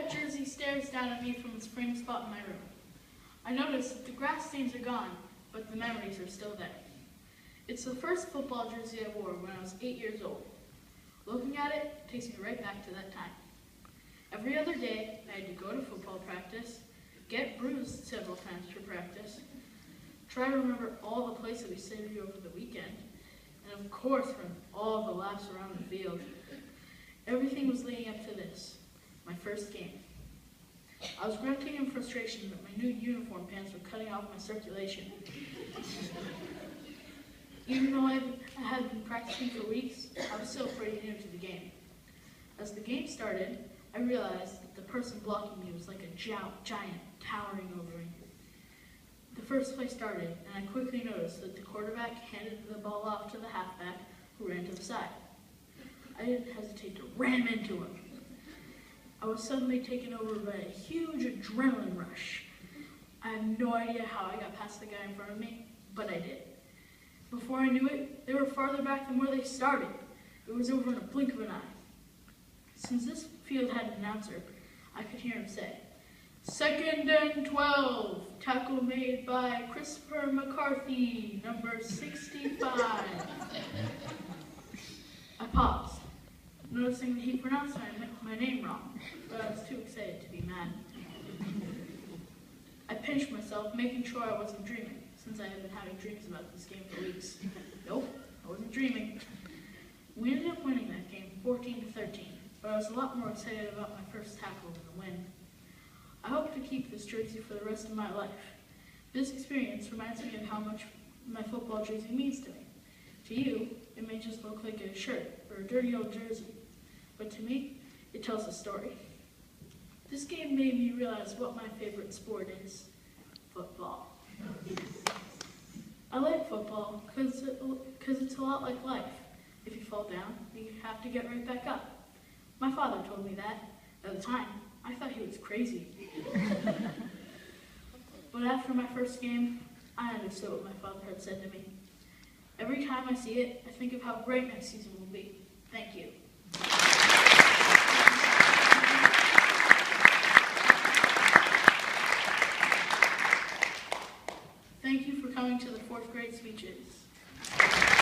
Red Jersey stares down at me from its framed spot in my room. I notice that the grass stains are gone, but the memories are still there. It's the first football jersey I wore when I was 8 years old. Looking at it takes me right back to that time. Every other day, I had to go to football practice, get bruised several times for practice, try to remember all the plays that we saved over the weekend, and of course run all the laps around the field. Everything was leading up to this, my first game. I was grunting in frustration that my new uniform pants were cutting off my circulation. Even though I had been practicing for weeks, I was still pretty new to the game. As the game started, I realized that the person blocking me was like a giant towering over me. The first play started, and I quickly noticed that the quarterback handed the ball off to the halfback, who ran to the side. I didn't hesitate to ram into him. I was suddenly taken over by a huge adrenaline rush. I have no idea how I got past the guy in front of me, but I did. Before I knew it, they were farther back than where they started. It was over in a blink of an eye. Since this field had an announcer, I could hear him say, "Second and 12, tackle made by Christopher McCarthy, number 65. I paused, noticing that he pronounced my name wrong, but I was too excited to be mad. I pinched myself, making sure I wasn't dreaming, since I had been having dreams about this game for weeks. Nope, I wasn't dreaming. We ended up winning that game 14-13, but I was a lot more excited about my first tackle than the win. I hope to keep this jersey for the rest of my life. This experience reminds me of how much my football jersey means to me. To you, it may just look like a shirt or a dirty old jersey, but to me, it tells a story. This game made me realize what my favorite sport is: football. I like football because it's a lot like life. If you fall down, you have to get right back up. My father told me that. At the time, I thought he was crazy. But after my first game, I understood what my father had said to me. Every time I see it, I think of how great next season will be. Thank you.